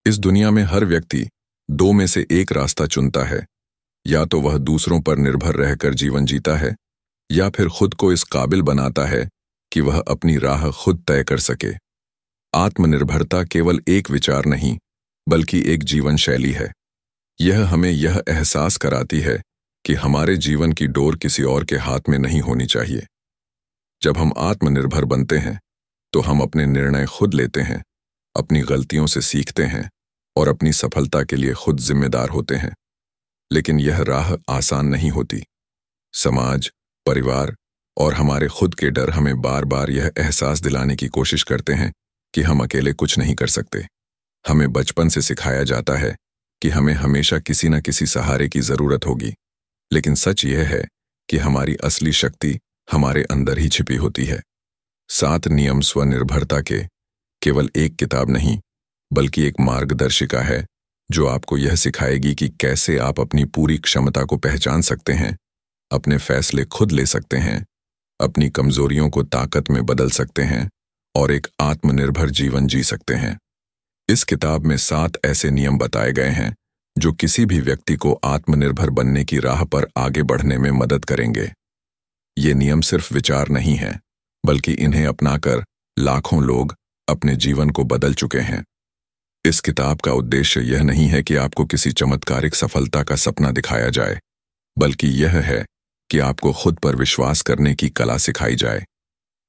इस दुनिया में हर व्यक्ति दो में से एक रास्ता चुनता है। या तो वह दूसरों पर निर्भर रहकर जीवन जीता है, या फिर खुद को इस काबिल बनाता है कि वह अपनी राह खुद तय कर सके। आत्मनिर्भरता केवल एक विचार नहीं, बल्कि एक जीवन शैली है। यह हमें यह एहसास कराती है कि हमारे जीवन की डोर किसी और के हाथ में नहीं होनी चाहिए। जब हम आत्मनिर्भर बनते हैं तो हम अपने निर्णय खुद लेते हैं, अपनी गलतियों से सीखते हैं और अपनी सफलता के लिए खुद जिम्मेदार होते हैं। लेकिन यह राह आसान नहीं होती। समाज, परिवार और हमारे खुद के डर हमें बार बार यह एहसास दिलाने की कोशिश करते हैं कि हम अकेले कुछ नहीं कर सकते। हमें बचपन से सिखाया जाता है कि हमें हमेशा किसी न किसी सहारे की जरूरत होगी, लेकिन सच यह है कि हमारी असली शक्ति हमारे अंदर ही छिपी होती है। 7 नियम स्वनिर्भरता के केवल एक किताब नहीं, बल्कि एक मार्गदर्शिका है जो आपको यह सिखाएगी कि कैसे आप अपनी पूरी क्षमता को पहचान सकते हैं, अपने फैसले खुद ले सकते हैं, अपनी कमजोरियों को ताकत में बदल सकते हैं और एक आत्मनिर्भर जीवन जी सकते हैं। इस किताब में 7 ऐसे नियम बताए गए हैं जो किसी भी व्यक्ति को आत्मनिर्भर बनने की राह पर आगे बढ़ने में मदद करेंगे। ये नियम सिर्फ विचार नहीं हैं, बल्कि इन्हें अपनाकर लाखों लोग अपने जीवन को बदल चुके हैं। इस किताब का उद्देश्य यह नहीं है कि आपको किसी चमत्कारिक सफलता का सपना दिखाया जाए, बल्कि यह है कि आपको खुद पर विश्वास करने की कला सिखाई जाए।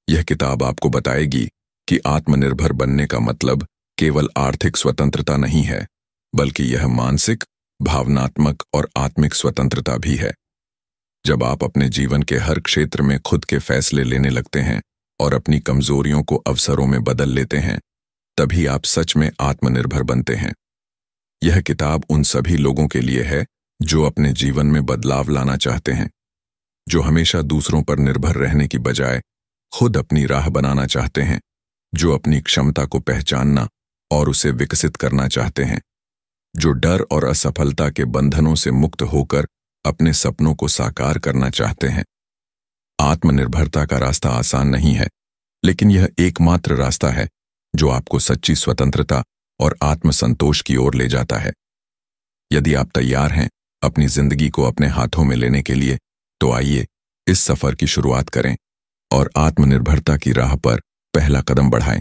यह किताब आपको बताएगी कि आत्मनिर्भर बनने का मतलब केवल आर्थिक स्वतंत्रता नहीं है, बल्कि यह मानसिक, भावनात्मक और आत्मिक स्वतंत्रता भी है। जब आप अपने जीवन के हर क्षेत्र में खुद के फैसले लेने लगते हैं और अपनी कमजोरियों को अवसरों में बदल लेते हैं, तभी आप सच में आत्मनिर्भर बनते हैं। यह किताब उन सभी लोगों के लिए है जो अपने जीवन में बदलाव लाना चाहते हैं, जो हमेशा दूसरों पर निर्भर रहने की बजाय खुद अपनी राह बनाना चाहते हैं, जो अपनी क्षमता को पहचानना और उसे विकसित करना चाहते हैं, जो डर और असफलता के बंधनों से मुक्त होकर अपने सपनों को साकार करना चाहते हैं। आत्मनिर्भरता का रास्ता आसान नहीं है, लेकिन यह एकमात्र रास्ता है जो आपको सच्ची स्वतंत्रता और आत्मसंतोष की ओर ले जाता है। यदि आप तैयार हैं अपनी जिंदगी को अपने हाथों में लेने के लिए, तो आइए इस सफर की शुरुआत करें और आत्मनिर्भरता की राह पर पहला कदम बढ़ाएं।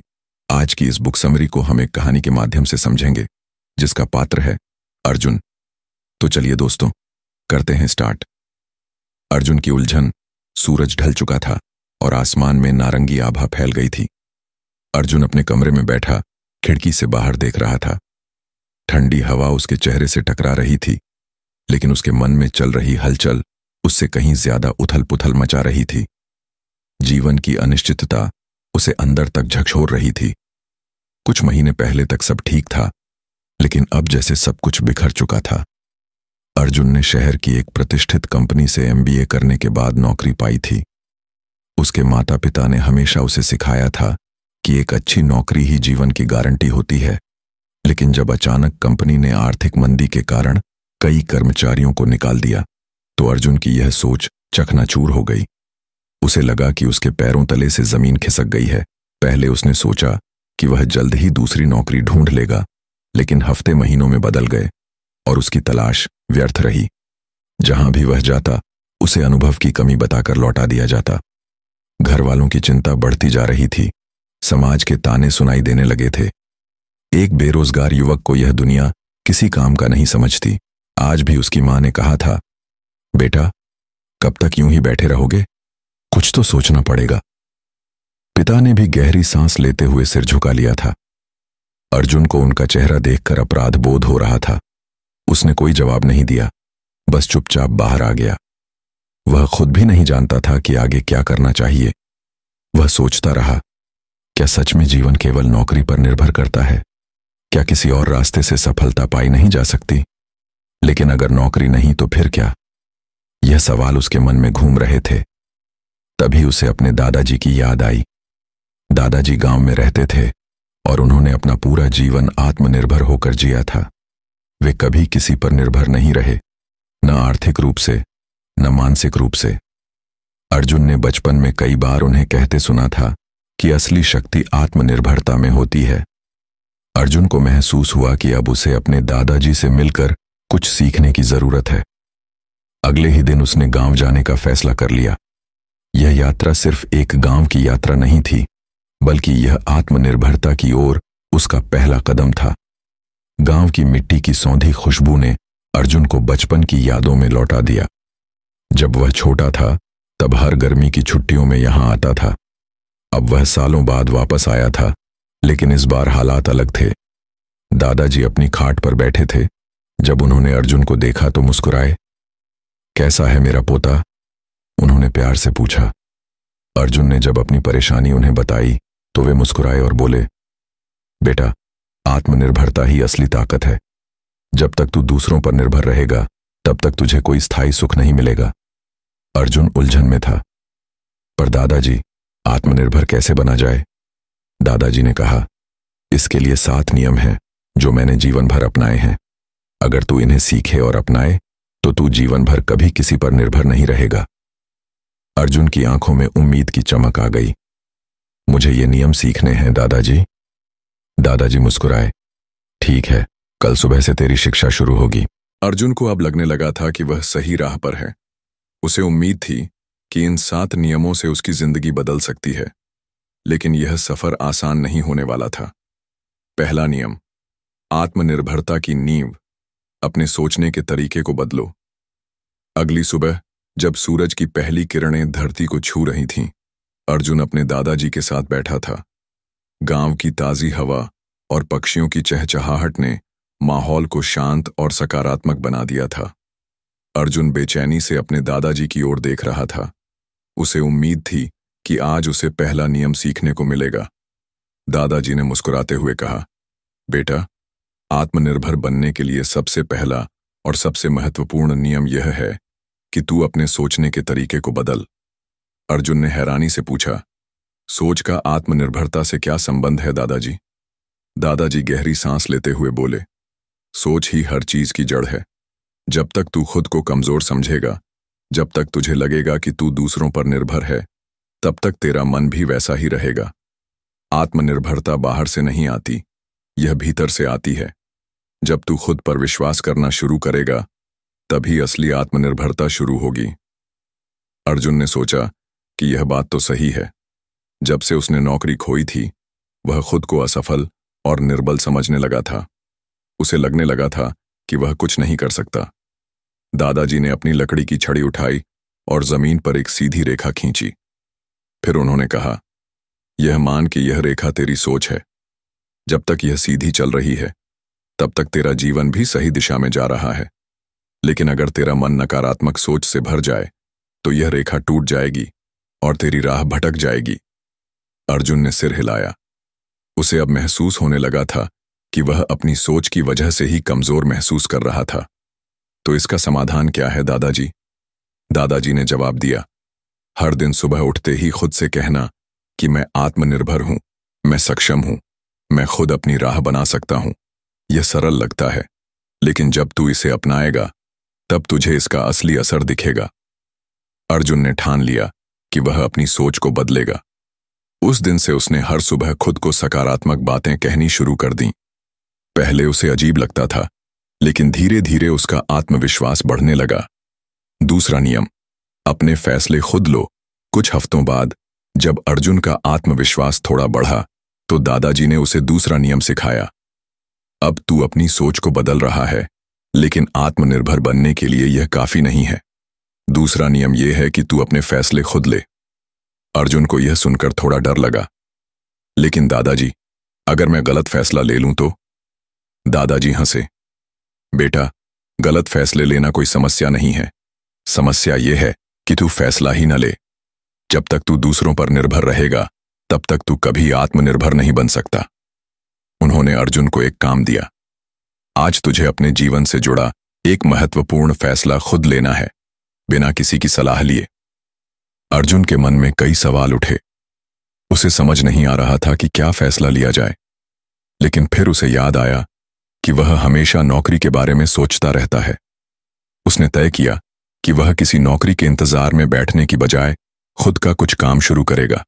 आज की इस बुक समरी को हम एक कहानी के माध्यम से समझेंगे, जिसका पात्र है अर्जुन। तो चलिए दोस्तों, करते हैं स्टार्ट। अर्जुन की उलझन। सूरज ढल चुका था और आसमान में नारंगी आभा फैल गई थी। अर्जुन अपने कमरे में बैठा खिड़की से बाहर देख रहा था। ठंडी हवा उसके चेहरे से टकरा रही थी, लेकिन उसके मन में चल रही हलचल उससे कहीं ज्यादा उथल पुथल मचा रही थी। जीवन की अनिश्चितता उसे अंदर तक झकझोर रही थी। कुछ महीने पहले तक सब ठीक था, लेकिन अब जैसे सब कुछ बिखर चुका था। अर्जुन ने शहर की एक प्रतिष्ठित कंपनी से MBA करने के बाद नौकरी पाई थी। उसके माता पिता ने हमेशा उसे सिखाया था कि एक अच्छी नौकरी ही जीवन की गारंटी होती है, लेकिन जब अचानक कंपनी ने आर्थिक मंदी के कारण कई कर्मचारियों को निकाल दिया, तो अर्जुन की यह सोच चकनाचूर हो गई। उसे लगा कि उसके पैरों तले से जमीन खिसक गई है। पहले उसने सोचा कि वह जल्द ही दूसरी नौकरी ढूंढ लेगा, लेकिन हफ्ते महीनों में बदल गए और उसकी तलाश व्यर्थ रही। जहां भी वह जाता, उसे अनुभव की कमी बताकर लौटा दिया जाता। घर वालों की चिंता बढ़ती जा रही थी। समाज के ताने सुनाई देने लगे थे। एक बेरोजगार युवक को यह दुनिया किसी काम का नहीं समझती। आज भी उसकी मां ने कहा था, बेटा, कब तक यूं ही बैठे रहोगे? कुछ तो सोचना पड़ेगा। पिता ने भी गहरी सांस लेते हुए सिर झुका लिया था। अर्जुन को उनका चेहरा देखकर अपराध बोध हो रहा था। उसने कोई जवाब नहीं दिया, बस चुपचाप बाहर आ गया। वह खुद भी नहीं जानता था कि आगे क्या करना चाहिए। वह सोचता रहा, क्या सच में जीवन केवल नौकरी पर निर्भर करता है? क्या किसी और रास्ते से सफलता पाई नहीं जा सकती? लेकिन अगर नौकरी नहीं तो फिर क्या? यह सवाल उसके मन में घूम रहे थे। तभी उसे अपने दादाजी की याद आई। दादाजी गांव में रहते थे और उन्होंने अपना पूरा जीवन आत्मनिर्भर होकर जिया था। वे कभी किसी पर निर्भर नहीं रहे, न आर्थिक रूप से, न मानसिक रूप से। अर्जुन ने बचपन में कई बार उन्हें कहते सुना था कि असली शक्ति आत्मनिर्भरता में होती है। अर्जुन को महसूस हुआ कि अब उसे अपने दादाजी से मिलकर कुछ सीखने की जरूरत है। अगले ही दिन उसने गांव जाने का फैसला कर लिया। यह यात्रा सिर्फ एक गांव की यात्रा नहीं थी, बल्कि यह आत्मनिर्भरता की ओर उसका पहला कदम था। गांव की मिट्टी की सौंधी खुशबू ने अर्जुन को बचपन की यादों में लौटा दिया। जब वह छोटा था तब हर गर्मी की छुट्टियों में यहां आता था। अब वह सालों बाद वापस आया था, लेकिन इस बार हालात अलग थे। दादाजी अपनी खाट पर बैठे थे। जब उन्होंने अर्जुन को देखा तो मुस्कुराए। कैसा है मेरा पोता? उन्होंने प्यार से पूछा। अर्जुन ने जब अपनी परेशानी उन्हें बताई तो वे मुस्कुराए और बोले, बेटा, आत्मनिर्भरता ही असली ताकत है। जब तक तू दूसरों पर निर्भर रहेगा तब तक तुझे कोई स्थायी सुख नहीं मिलेगा। अर्जुन उलझन में था। पर दादाजी, आत्मनिर्भर कैसे बना जाए? दादाजी ने कहा, इसके लिए 7 नियम हैं जो मैंने जीवन भर अपनाए हैं। अगर तू इन्हें सीखे और अपनाए तो तू जीवन भर कभी किसी पर निर्भर नहीं रहेगा। अर्जुन की आंखों में उम्मीद की चमक आ गई। मुझे ये नियम सीखने हैं दादाजी। दादाजी मुस्कुराए। ठीक है, कल सुबह से तेरी शिक्षा शुरू होगी। अर्जुन को अब लगने लगा था कि वह सही राह पर है। उसे उम्मीद थी कि इन 7 नियमों से उसकी जिंदगी बदल सकती है, लेकिन यह सफर आसान नहीं होने वाला था। पहला नियम, आत्मनिर्भरता की नींव, अपने सोचने के तरीके को बदलो। अगली सुबह जब सूरज की पहली किरणें धरती को छू रही थीं, अर्जुन अपने दादाजी के साथ बैठा था। गांव की ताजी हवा और पक्षियों की चहचहाहट ने माहौल को शांत और सकारात्मक बना दिया था। अर्जुन बेचैनी से अपने दादाजी की ओर देख रहा था। उसे उम्मीद थी कि आज उसे पहला नियम सीखने को मिलेगा। दादाजी ने मुस्कुराते हुए कहा, बेटा, आत्मनिर्भर बनने के लिए सबसे पहला और सबसे महत्वपूर्ण नियम यह है कि तू अपने सोचने के तरीके को बदल। अर्जुन ने हैरानी से पूछा, सोच का आत्मनिर्भरता से क्या संबंध है दादाजी? दादाजी गहरी सांस लेते हुए बोले, सोच ही हर चीज की जड़ है। जब तक तू खुद को कमजोर समझेगा, जब तक तुझे लगेगा कि तू दूसरों पर निर्भर है, तब तक तेरा मन भी वैसा ही रहेगा। आत्मनिर्भरता बाहर से नहीं आती, यह भीतर से आती है। जब तू खुद पर विश्वास करना शुरू करेगा, तभी असली आत्मनिर्भरता शुरू होगी। अर्जुन ने सोचा कि यह बात तो सही है। जब से उसने नौकरी खोई थी, वह खुद को असफल और निर्बल समझने लगा था। उसे लगने लगा था कि वह कुछ नहीं कर सकता। दादाजी ने अपनी लकड़ी की छड़ी उठाई और जमीन पर एक सीधी रेखा खींची। फिर उन्होंने कहा, यह मान कि यह रेखा तेरी सोच है। जब तक यह सीधी चल रही है, तब तक तेरा जीवन भी सही दिशा में जा रहा है। लेकिन अगर तेरा मन नकारात्मक सोच से भर जाए, तो यह रेखा टूट जाएगी और तेरी राह भटक जाएगी। अर्जुन ने सिर हिलाया। उसे अब महसूस होने लगा था कि वह अपनी सोच की वजह से ही कमजोर महसूस कर रहा था। तो इसका समाधान क्या है दादाजी? दादाजी ने जवाब दिया, हर दिन सुबह उठते ही खुद से कहना कि मैं आत्मनिर्भर हूं, मैं सक्षम हूं, मैं खुद अपनी राह बना सकता हूं। यह सरल लगता है, लेकिन जब तू इसे अपनाएगा, तब तुझे इसका असली असर दिखेगा। अर्जुन ने ठान लिया कि वह अपनी सोच को बदलेगा। उस दिन से उसने हर सुबह खुद को सकारात्मक बातें कहनी शुरू कर दी। पहले उसे अजीब लगता था, लेकिन धीरे धीरे उसका आत्मविश्वास बढ़ने लगा। दूसरा नियम, अपने फैसले खुद लो। कुछ हफ्तों बाद जब अर्जुन का आत्मविश्वास थोड़ा बढ़ा, तो दादाजी ने उसे दूसरा नियम सिखाया। अब तू अपनी सोच को बदल रहा है, लेकिन आत्मनिर्भर बनने के लिए यह काफी नहीं है। दूसरा नियम यह है कि तू अपने फैसले खुद ले। अर्जुन को यह सुनकर थोड़ा डर लगा, लेकिन दादाजी, अगर मैं गलत फैसला ले लूं तो? दादाजी हंसे। बेटा, गलत फैसले लेना कोई समस्या नहीं है। समस्या यह है कि तू फैसला ही न ले। जब तक तू दूसरों पर निर्भर रहेगा, तब तक तू कभी आत्मनिर्भर नहीं बन सकता। उन्होंने अर्जुन को एक काम दिया। आज तुझे अपने जीवन से जुड़ा एक महत्वपूर्ण फैसला खुद लेना है, बिना किसी की सलाह लिए। अर्जुन के मन में कई सवाल उठे। उसे समझ नहीं आ रहा था कि क्या फैसला लिया जाए, लेकिन फिर उसे याद आया कि वह हमेशा नौकरी के बारे में सोचता रहता है। उसने तय किया कि वह किसी नौकरी के इंतजार में बैठने की बजाय खुद का कुछ काम शुरू करेगा।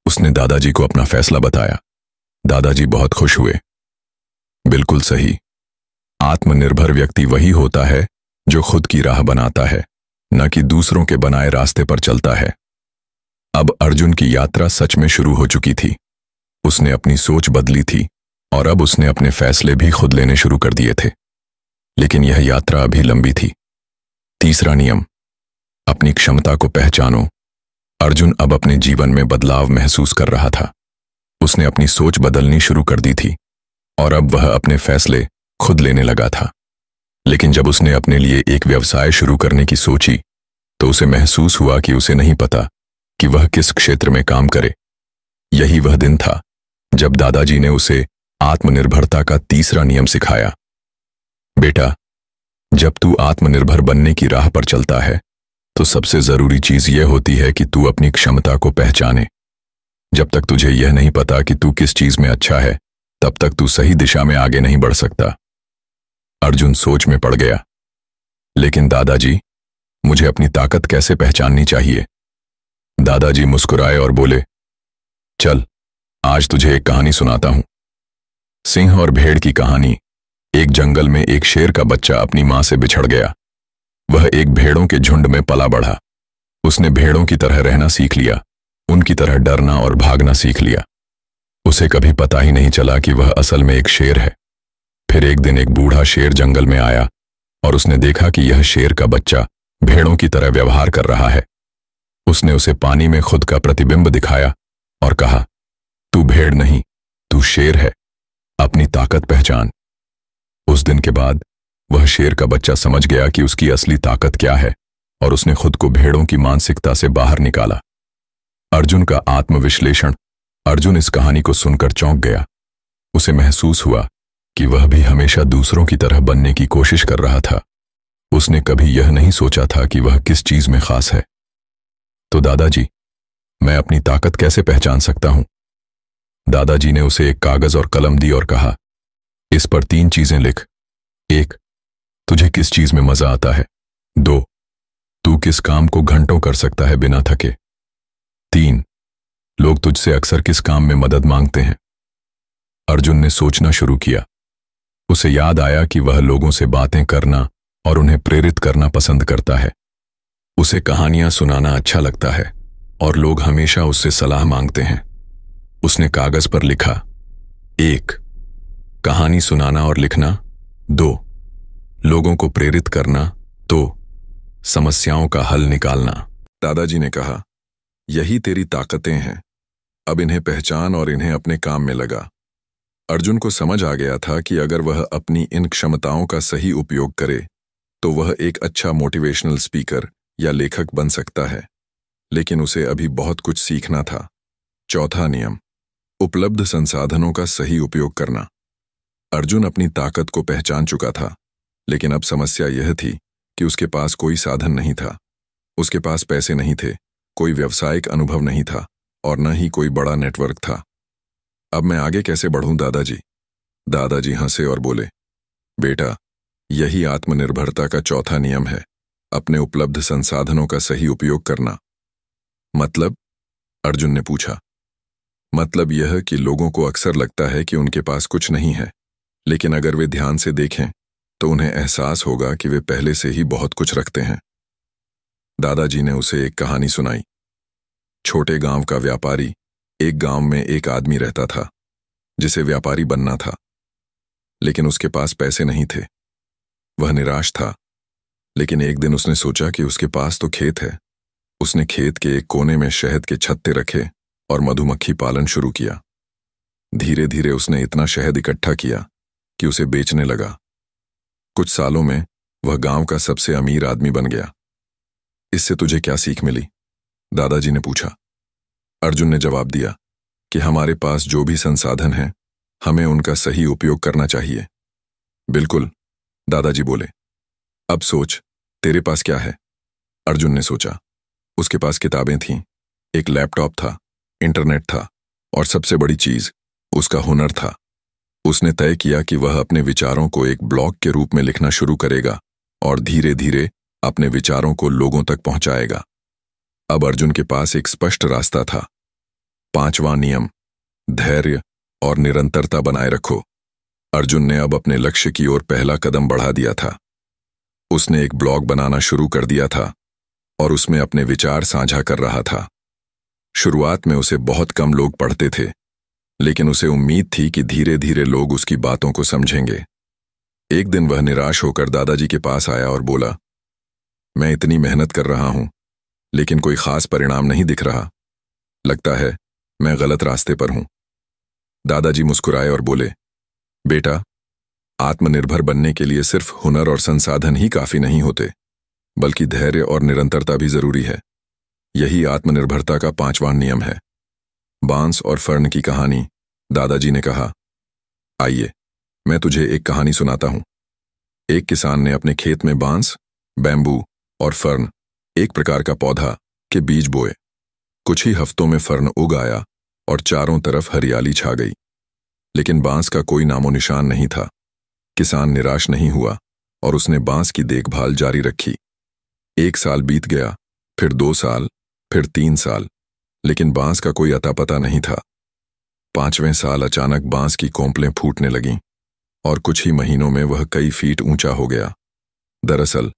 उसने दादाजी को अपना फैसला बताया। दादाजी बहुत खुश हुए। बिल्कुल सही। आत्मनिर्भर व्यक्ति वही होता है जो खुद की राह बनाता है, न कि दूसरों के बनाए रास्ते पर चलता है। अब अर्जुन की यात्रा सच में शुरू हो चुकी थी। उसने अपनी सोच बदली थी और अब उसने अपने फैसले भी खुद लेने शुरू कर दिए थे। लेकिन यह यात्रा अभी लंबी थी। तीसरा नियम, अपनी क्षमता को पहचानो। अर्जुन अब अपने जीवन में बदलाव महसूस कर रहा था। उसने अपनी सोच बदलनी शुरू कर दी थी और अब वह अपने फैसले खुद लेने लगा था। लेकिन जब उसने अपने लिए एक व्यवसाय शुरू करने की सोची तो उसे महसूस हुआ कि उसे नहीं पता कि वह किस क्षेत्र में काम करे। यही वह दिन था जब दादाजी ने उसे आत्मनिर्भरता का तीसरा नियम सिखाया। बेटा, जब तू आत्मनिर्भर बनने की राह पर चलता है तो सबसे जरूरी चीज यह होती है कि तू अपनी क्षमता को पहचाने। जब तक तुझे यह नहीं पता कि तू किस चीज में अच्छा है, तब तक तू सही दिशा में आगे नहीं बढ़ सकता। अर्जुन सोच में पड़ गया। लेकिन दादाजी, मुझे अपनी ताकत कैसे पहचाननी चाहिए? दादाजी मुस्कुराए और बोले, चल, आज तुझे एक कहानी सुनाता हूं। सिंह और भेड़ की कहानी। एक जंगल में एक शेर का बच्चा अपनी मां से बिछड़ गया। वह एक भेड़ों के झुंड में पला बढ़ा। उसने भेड़ों की तरह रहना सीख लिया, उनकी तरह डरना और भागना सीख लिया। उसे कभी पता ही नहीं चला कि वह असल में एक शेर है। फिर एक दिन एक बूढ़ा शेर जंगल में आया और उसने देखा कि यह शेर का बच्चा भेड़ों की तरह व्यवहार कर रहा है। उसने उसे पानी में खुद का प्रतिबिंब दिखाया और कहा, तू भेड़ नहीं, तू शेर है, अपनी ताकत पहचान। उस दिन के बाद वह शेर का बच्चा समझ गया कि उसकी असली ताकत क्या है और उसने खुद को भेड़ों की मानसिकता से बाहर निकाला। अर्जुन का आत्मविश्लेषण। अर्जुन इस कहानी को सुनकर चौंक गया। उसे महसूस हुआ कि वह भी हमेशा दूसरों की तरह बनने की कोशिश कर रहा था। उसने कभी यह नहीं सोचा था कि वह किस चीज में खास है। तो दादाजी, मैं अपनी ताकत कैसे पहचान सकता हूं? दादाजी ने उसे एक कागज और कलम दी और कहा, इस पर 3 चीजें लिख। 1, तुझे किस चीज में मजा आता है। 2, तू किस काम को घंटों कर सकता है बिना थके। 3, लोग तुझसे अक्सर किस काम में मदद मांगते हैं। अर्जुन ने सोचना शुरू किया। उसे याद आया कि वह लोगों से बातें करना और उन्हें प्रेरित करना पसंद करता है। उसे कहानियां सुनाना अच्छा लगता है और लोग हमेशा उससे सलाह मांगते हैं। उसने कागज पर लिखा, 1, कहानी सुनाना और लिखना। 2, लोगों को प्रेरित करना। 2, समस्याओं का हल निकालना। दादाजी ने कहा, यही तेरी ताकतें हैं, अब इन्हें पहचान और इन्हें अपने काम में लगा। अर्जुन को समझ आ गया था कि अगर वह अपनी इन क्षमताओं का सही उपयोग करे तो वह एक अच्छा मोटिवेशनल स्पीकर या लेखक बन सकता है। लेकिन उसे अभी बहुत कुछ सीखना था। चौथा नियम, उपलब्ध संसाधनों का सही उपयोग करना। अर्जुन अपनी ताकत को पहचान चुका था, लेकिन अब समस्या यह थी कि उसके पास कोई साधन नहीं था। उसके पास पैसे नहीं थे, कोई व्यावसायिक अनुभव नहीं था और न ही कोई बड़ा नेटवर्क था। अब मैं आगे कैसे बढ़ूं दादाजी? दादाजी हंसे और बोले, बेटा, यही आत्मनिर्भरता का चौथा नियम है, अपने उपलब्ध संसाधनों का सही उपयोग करना। मतलब? अर्जुन ने पूछा। मतलब यह कि लोगों को अक्सर लगता है कि उनके पास कुछ नहीं है, लेकिन अगर वे ध्यान से देखें तो उन्हें एहसास होगा कि वे पहले से ही बहुत कुछ रखते हैं। दादाजी ने उसे एक कहानी सुनाई। छोटे गांव का व्यापारी। एक गांव में एक आदमी रहता था जिसे व्यापारी बनना था, लेकिन उसके पास पैसे नहीं थे। वह निराश था, लेकिन एक दिन उसने सोचा कि उसके पास तो खेत है। उसने खेत के एक कोने में शहद के छत्ते रखे और मधुमक्खी पालन शुरू किया। धीरे धीरे उसने इतना शहद इकट्ठा किया कि उसे बेचने लगा। कुछ सालों में वह गांव का सबसे अमीर आदमी बन गया। इससे तुझे क्या सीख मिली? दादाजी ने पूछा। अर्जुन ने जवाब दिया कि हमारे पास जो भी संसाधन हैं, हमें उनका सही उपयोग करना चाहिए। बिल्कुल, दादाजी बोले। अब सोच, तेरे पास क्या है? अर्जुन ने सोचा। उसके पास किताबें थीं, एक लैपटॉप था, इंटरनेट था और सबसे बड़ी चीज, उसका हुनर था। उसने तय किया कि वह अपने विचारों को एक ब्लॉग के रूप में लिखना शुरू करेगा और धीरे धीरे अपने विचारों को लोगों तक पहुंचाएगा। अब अर्जुन के पास एक स्पष्ट रास्ता था। 5वां नियम, धैर्य और निरंतरता बनाए रखो। अर्जुन ने अब अपने लक्ष्य की ओर पहला कदम बढ़ा दिया था। उसने एक ब्लॉग बनाना शुरू कर दिया था और उसमें अपने विचार साझा कर रहा था। शुरुआत में उसे बहुत कम लोग पढ़ते थे, लेकिन उसे उम्मीद थी कि धीरे धीरे लोग उसकी बातों को समझेंगे। एक दिन वह निराश होकर दादाजी के पास आया और बोला, मैं इतनी मेहनत कर रहा हूं, लेकिन कोई खास परिणाम नहीं दिख रहा। लगता है मैं गलत रास्ते पर हूं। दादाजी मुस्कुराए और बोले, बेटा, आत्मनिर्भर बनने के लिए सिर्फ हुनर और संसाधन ही काफी नहीं होते, बल्कि धैर्य और निरंतरता भी जरूरी है। यही आत्मनिर्भरता का 5वां नियम है। बांस और फर्न की कहानी। दादाजी ने कहा, आइए मैं तुझे एक कहानी सुनाता हूं। एक किसान ने अपने खेत में बांस, बैम्बू और फर्न, एक प्रकार का पौधा, के बीज बोए। कुछ ही हफ्तों में फर्न उग आया और चारों तरफ हरियाली छा गई, लेकिन बांस का कोई नामो निशान नहीं था। किसान निराश नहीं हुआ और उसने बांस की देखभाल जारी रखी। 1 साल बीत गया, फिर 2 साल, फिर 3 साल, लेकिन बांस का कोई अता पता नहीं था। 5वें साल अचानक बांस की कोंपलें फूटने लगीं और कुछ ही महीनों में वह कई फीट ऊंचा हो गया। दरअसल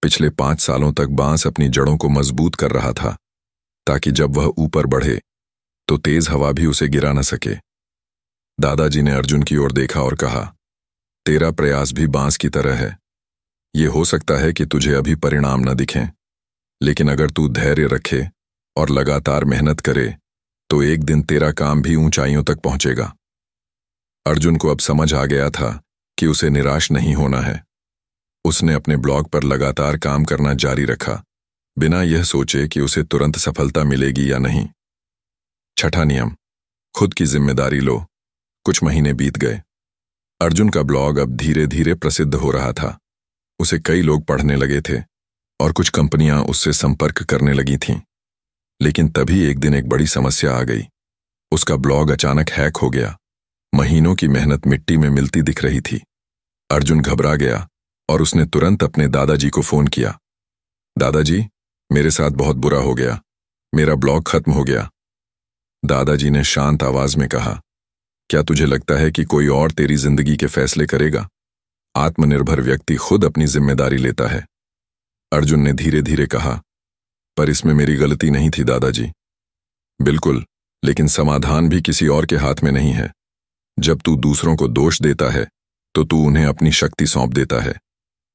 पिछले 5 सालों तक बांस अपनी जड़ों को मजबूत कर रहा था, ताकि जब वह ऊपर बढ़े तो तेज हवा भी उसे गिरा न सके। दादाजी ने अर्जुन की ओर देखा और कहा, तेरा प्रयास भी बांस की तरह है। ये हो सकता है कि तुझे अभी परिणाम न दिखें, लेकिन अगर तू धैर्य रखे और लगातार मेहनत करे तो एक दिन तेरा काम भी ऊंचाइयों तक पहुंचेगा। अर्जुन को अब समझ आ गया था कि उसे निराश नहीं होना है। उसने अपने ब्लॉग पर लगातार काम करना जारी रखा, बिना यह सोचे कि उसे तुरंत सफलता मिलेगी या नहीं। 6ठा नियम, खुद की जिम्मेदारी लो। कुछ महीने बीत गए। अर्जुन का ब्लॉग अब धीरे धीरे प्रसिद्ध हो रहा था। उसे कई लोग पढ़ने लगे थे और कुछ कंपनियां उससे संपर्क करने लगी थीं। लेकिन तभी एक दिन एक बड़ी समस्या आ गई। उसका ब्लॉग अचानक हैक हो गया। महीनों की मेहनत मिट्टी में मिलती दिख रही थी। अर्जुन घबरा गया और उसने तुरंत अपने दादाजी को फोन किया। दादाजी, मेरे साथ बहुत बुरा हो गया। मेरा ब्लॉग खत्म हो गया। दादाजी ने शांत आवाज में कहा, क्या तुझे लगता है कि कोई और तेरी जिंदगी के फैसले करेगा? आत्मनिर्भर व्यक्ति खुद अपनी जिम्मेदारी लेता है। अर्जुन ने धीरे धीरे कहा, पर इसमें मेरी गलती नहीं थी दादाजी। बिल्कुल, लेकिन समाधान भी किसी और के हाथ में नहीं है। जब तू दूसरों को दोष देता है तो तू उन्हें अपनी शक्ति सौंप देता है।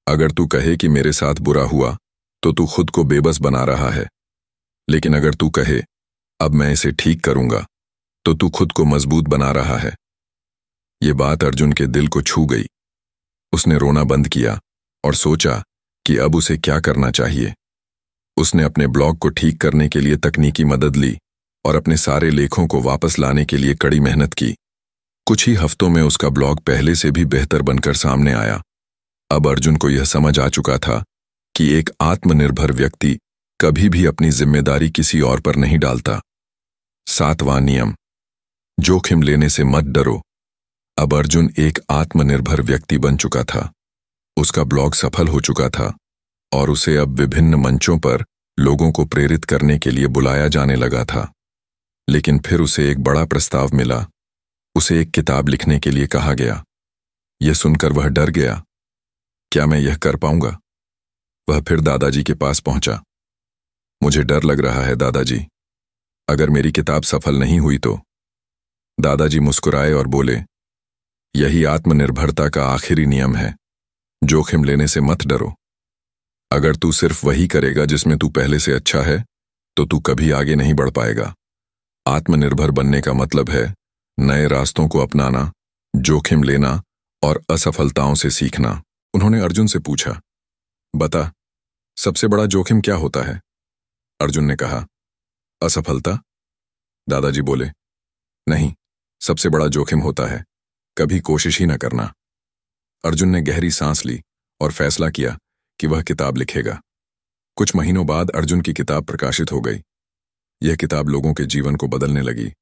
अगर तू कहे कि मेरे साथ बुरा हुआ तो तू खुद को बेबस बना रहा है, लेकिन अगर तू कहे अब मैं इसे ठीक करूंगा तो तू खुद को मजबूत बना रहा है। ये बात अर्जुन के दिल को छू गई। उसने रोना बंद किया और सोचा कि अब उसे क्या करना चाहिए। उसने अपने ब्लॉग को ठीक करने के लिए तकनीकी मदद ली और अपने सारे लेखों को वापस लाने के लिए कड़ी मेहनत की। कुछ ही हफ्तों में उसका ब्लॉग पहले से भी बेहतर बनकर सामने आया। अब अर्जुन को यह समझ आ चुका था कि एक आत्मनिर्भर व्यक्ति कभी भी अपनी जिम्मेदारी किसी और पर नहीं डालता। 7वां नियम, जोखिम लेने से मत डरो। अब अर्जुन एक आत्मनिर्भर व्यक्ति बन चुका था। उसका ब्लॉग सफल हो चुका था और उसे अब विभिन्न मंचों पर लोगों को प्रेरित करने के लिए बुलाया जाने लगा था। लेकिन फिर उसे एक बड़ा प्रस्ताव मिला। उसे एक किताब लिखने के लिए कहा गया। यह सुनकर वह डर गया। क्या मैं यह कर पाऊंगा? वह फिर दादाजी के पास पहुंचा। मुझे डर लग रहा है दादाजी, अगर मेरी किताब सफल नहीं हुई तो। दादाजी मुस्कुराए और बोले, यही आत्मनिर्भरता का आखिरी नियम है, जोखिम लेने से मत डरो। अगर तू सिर्फ वही करेगा जिसमें तू पहले से अच्छा है तो तू कभी आगे नहीं बढ़ पाएगा। आत्मनिर्भर बनने का मतलब है नए रास्तों को अपनाना, जोखिम लेना और असफलताओं से सीखना। उन्होंने अर्जुन से पूछा, बता, सबसे बड़ा जोखिम क्या होता है? अर्जुन ने कहा, असफलता। दादाजी बोले, नहीं, सबसे बड़ा जोखिम होता है कभी कोशिश ही न करना। अर्जुन ने गहरी सांस ली और फैसला किया कि वह किताब लिखेगा। कुछ महीनों बाद अर्जुन की किताब प्रकाशित हो गई। यह किताब लोगों के जीवन को बदलने लगी।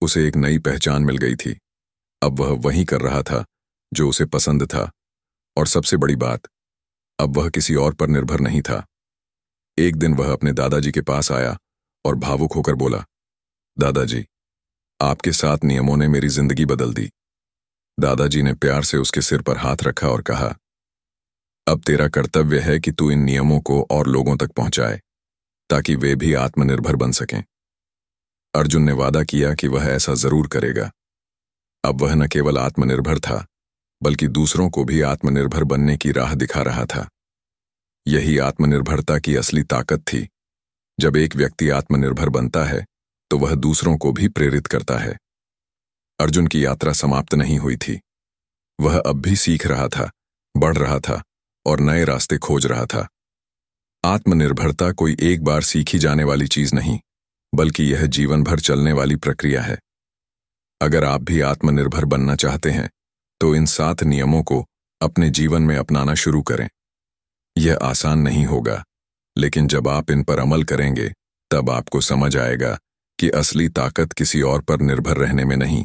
उसे एक नई पहचान मिल गई थी। अब वह वही कर रहा था जो उसे पसंद था, और सबसे बड़ी बात, अब वह किसी और पर निर्भर नहीं था। एक दिन वह अपने दादाजी के पास आया और भावुक होकर बोला, दादाजी, आपके 7 नियमों ने मेरी जिंदगी बदल दी। दादाजी ने प्यार से उसके सिर पर हाथ रखा और कहा, अब तेरा कर्तव्य है कि तू इन नियमों को और लोगों तक पहुंचाए ताकि वे भी आत्मनिर्भर बन सकें। अर्जुन ने वादा किया कि वह ऐसा जरूर करेगा। अब वह न केवल आत्मनिर्भर था, बल्कि दूसरों को भी आत्मनिर्भर बनने की राह दिखा रहा था। यही आत्मनिर्भरता की असली ताकत थी। जब एक व्यक्ति आत्मनिर्भर बनता है तो वह दूसरों को भी प्रेरित करता है। अर्जुन की यात्रा समाप्त नहीं हुई थी। वह अब भी सीख रहा था, बढ़ रहा था और नए रास्ते खोज रहा था। आत्मनिर्भरता कोई एक बार सीखी जाने वाली चीज नहीं, बल्कि यह जीवन भर चलने वाली प्रक्रिया है। अगर आप भी आत्मनिर्भर बनना चाहते हैं तो इन 7 नियमों को अपने जीवन में अपनाना शुरू करें। यह आसान नहीं होगा, लेकिन जब आप इन पर अमल करेंगे तब आपको समझ आएगा कि असली ताकत किसी और पर निर्भर रहने में नहीं,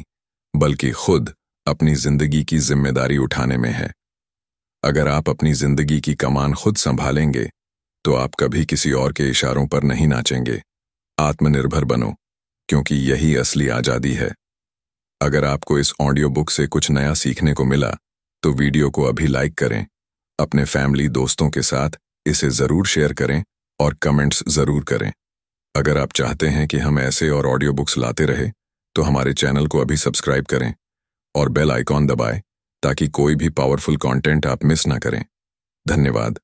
बल्कि खुद अपनी जिंदगी की जिम्मेदारी उठाने में है। अगर आप अपनी जिंदगी की कमान खुद संभालेंगे तो आप कभी किसी और के इशारों पर नहीं नाचेंगे। आत्मनिर्भर बनो, क्योंकि यही असली आजादी है। अगर आपको इस ऑडियो बुक से कुछ नया सीखने को मिला तो वीडियो को अभी लाइक करें, अपने फैमिली दोस्तों के साथ इसे जरूर शेयर करें और कमेंट्स जरूर करें। अगर आप चाहते हैं कि हम ऐसे और ऑडियो बुक्स लाते रहे तो हमारे चैनल को अभी सब्सक्राइब करें और बेल आइकॉन दबाएं ताकि कोई भी पावरफुल कंटेंट आप मिस ना करें। धन्यवाद।